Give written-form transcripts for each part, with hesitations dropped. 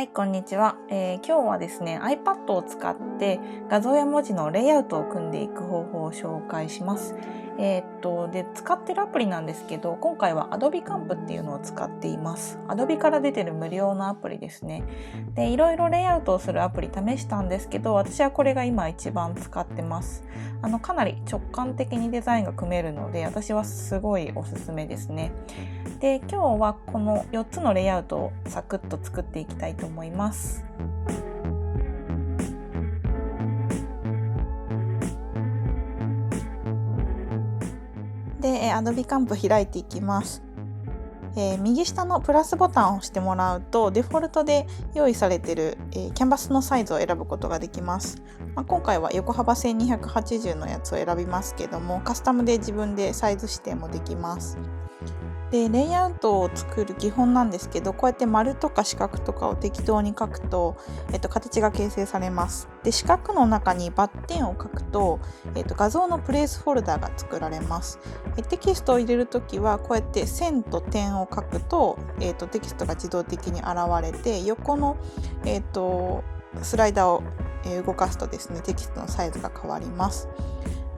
はい、こんにちは。今日はですね、iPad を使って画像や文字のレイアウトを組んでいく方法を紹介します。で、使ってるアプリなんですけど、今回は Adobe Camp っていうのを使っています。Adobe から出てる無料のアプリですね。で、いろいろレイアウトをするアプリ試したんですけど、私はこれが今一番使ってます。かなり直感的にデザインが組めるので、私はすごいおすすめですね。で、今日はこの4つのレイアウトをサクッと作っていきたいと思います。で、Adobe Camp 開いていきます。右下のプラスボタンを押してもらうとデフォルトで用意されている、キャンバスのサイズを選ぶことができます。今回は横幅1280のやつを選びますけども、カスタムで自分でサイズ指定もできます。で、レイアウトを作る基本なんですけど、こうやって丸とか四角とかを適当に書くと、形が形成されます。で、四角の中にバッテンを書くと、画像のプレイスフォルダが作られます。テキストを入れるときはこうやって線と点を書くと、テキストが自動的に現れて、横の、スライダーを動かすとですね、テキストのサイズが変わります。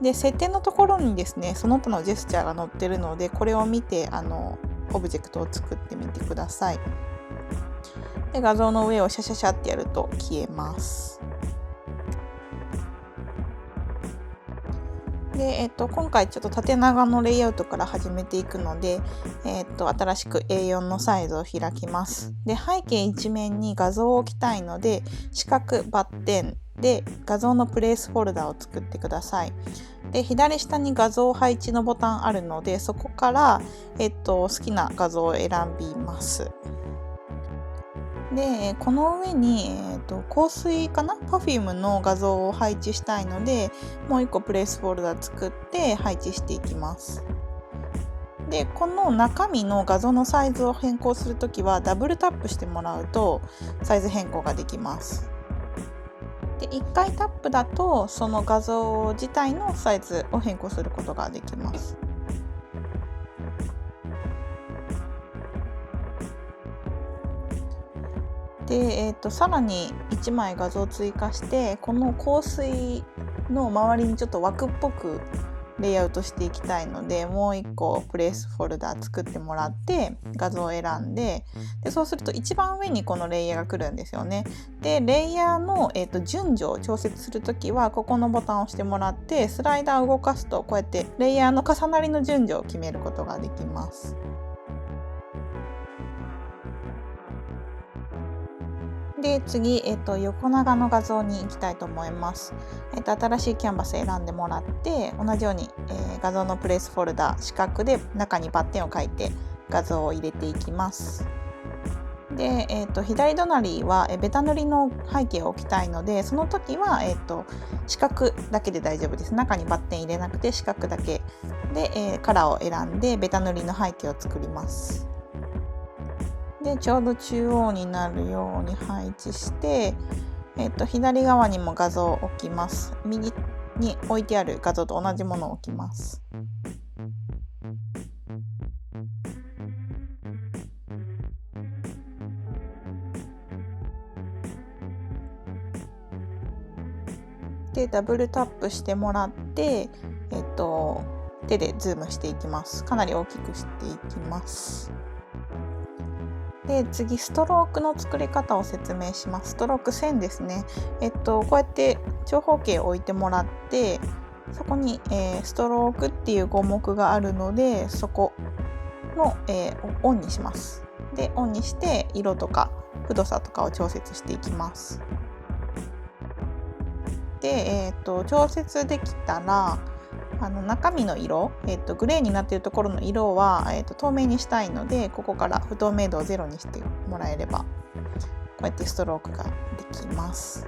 で、設定のところにですね、その他のジェスチャーが載ってるので、これを見てオブジェクトを作ってみてください。で、画像の上をシャシャシャってやると消えます。で、今回ちょっと縦長のレイアウトから始めていくので、新しく A4 のサイズを開きます。で、背景一面に画像を置きたいので、四角バッテンで画像のプレイスフォルダを作ってください。で、左下に画像配置のボタンあるので、そこから、好きな画像を選びます。で、この上に、香水かな Perfume の画像を配置したいので、もう1個プレイスフォルダ作って配置していきます。で、この中身の画像のサイズを変更するときはダブルタップしてもらうとサイズ変更ができます。で、1回タップだとその画像自体のサイズを変更することができます。で、さらに1枚画像を追加して、この香水の周りにちょっと枠っぽくレイアウトしていきたいので、もう1個プレイスフォルダ作ってもらって画像を選んで、そうすると一番上にこのレイヤーが来るんですよね。で、レイヤーの、順序を調節するときはここのボタンを押してもらってスライダーを動かすとこうやってレイヤーの重なりの順序を決めることができます。で、次、横長の画像に行きたいと思います。新しいキャンバス選んでもらって、同じように、画像のプレイスフォルダ、四角で中にバッテンを書いて画像を入れていきます。で、左隣はベタ塗りの背景を置きたいので、その時は、四角だけで大丈夫です。中にバッテン入れなくて四角だけで、カラーを選んでベタ塗りの背景を作ります。で、ちょうど中央になるように配置して、左側にも画像を置きます。右に置いてある画像と同じものを置きます。で、ダブルタップしてもらって、手でズームしていきます。かなり大きくしていきます。で、次ストロークの作り方を説明します。ストローク線ですね。こうやって長方形を置いてもらって、そこに、ストロークっていう項目があるので、そこの、オンにします。で、オンにして色とか太さとかを調節していきます。で、調節できたら中身の色、グレーになっているところの色は、透明にしたいので、ここから不透明度を0にしてもらえればこうやってストロークができます。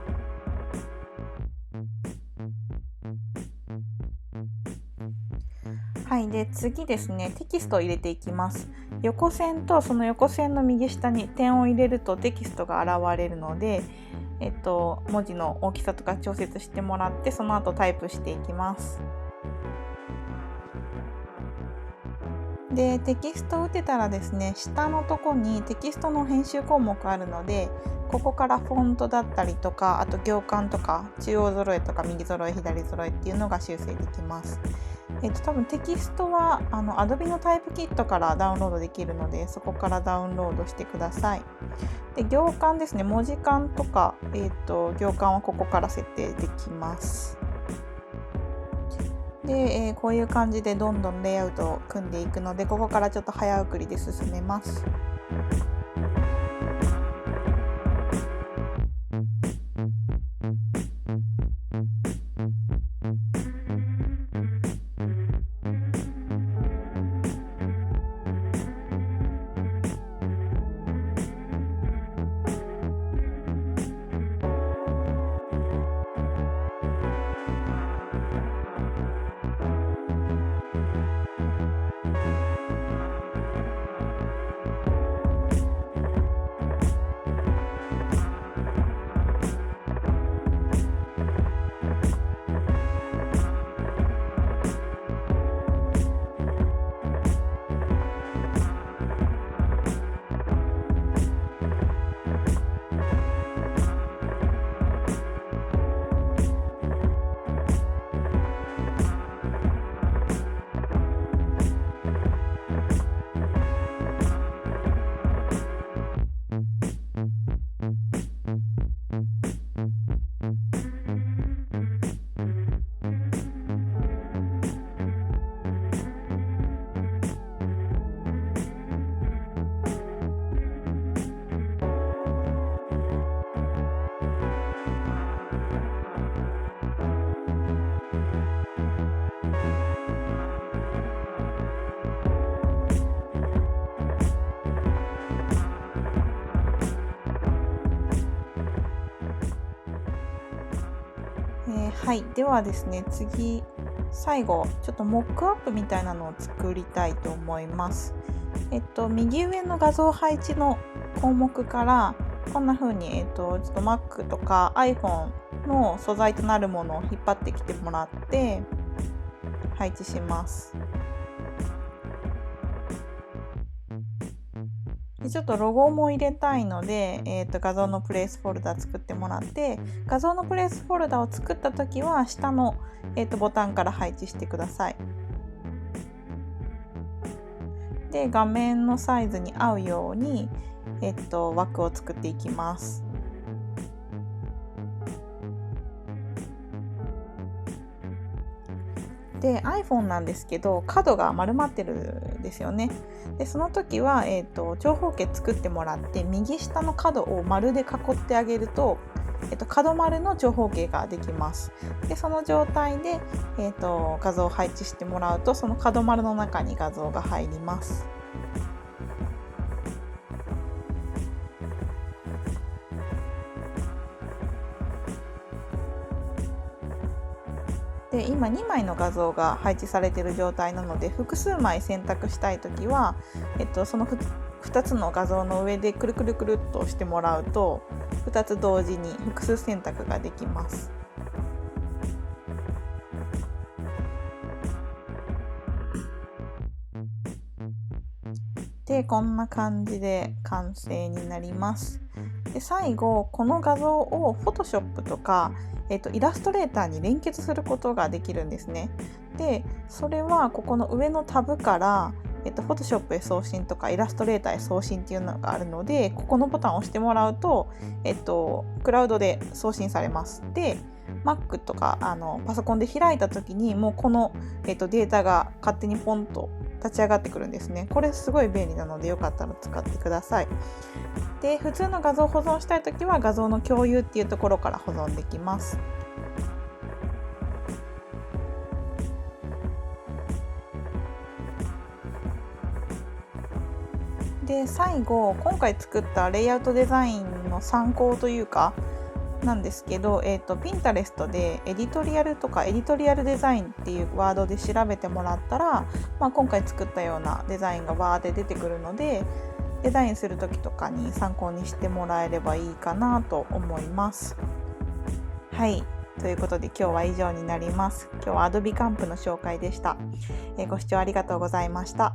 はい、で次ですね、テキストを入れていきます。横線とその横線の右下に点を入れるとテキストが現れるので、文字の大きさとか調節してもらって、その後タイプしていきます。で、テキストを打てたらですね、下のとこにテキストの編集項目あるので、ここからフォントだったりとか、あと行間とか中央揃えとか右揃え左揃えっていうのが修正できます。多分テキストはAdobe のタイプキットからダウンロードできるので、そこからダウンロードしてください。で、行間ですね、文字間とか、行間はここから設定できます。で、こういう感じでどんどんレイアウトを組んでいくので、ここからちょっと早送りで進めます。はい、ではですね、次、最後、ちょっとモックアップみたいなのを作りたいと思います。右上の画像配置の項目から、こんな風に、ちょっと Mac とか iPhone の素材となるものを引っ張ってきてもらって、配置します。でちょっとロゴも入れたいので、画像のプレイスフォルダ作ってもらって、画像のプレイスフォルダを作った時は下の、ボタンから配置してください。で、画面のサイズに合うように、枠を作っていきます。で iPhone なんですけど、角が丸まってるんですよね。でその時は、長方形作ってもらって、右下の角を丸で囲ってあげると、角丸の長方形ができます。でその状態で、画像を配置してもらうと、その角丸の中に画像が入ります。で今2枚の画像が配置されている状態なので、複数枚選択したいときは、その2つの画像の上でくるくるくるっと押してもらうと、2つ同時に複数選択ができます。でこんな感じで完成になります。で最後、この画像を Photoshop とか、イラストレーターに連結することができるんですね。でそれはここの上のタブから、Photoshop へ送信とかイラストレーターへ送信っていうのがあるので、ここのボタンを押してもらうと、クラウドで送信されます。で Mac とかパソコンで開いた時に、もうこの、データが勝手にポンと立ち上がってくるんですね。これすごい便利なので、よかったら使ってください。で普通の画像を保存したいときは、画像の共有っていうところから保存できます。で最後、今回作ったレイアウトデザインの参考というかなんですけど、Pinterest でエディトリアルとかエディトリアルデザインっていうワードで調べてもらったら、今回作ったようなデザインがバーって出てくるので、デザインする時とかに参考にしてもらえればいいかなと思います。はい、ということで今日は以上になります。今日は Adobe Camp の紹介でした。ご視聴ありがとうございました。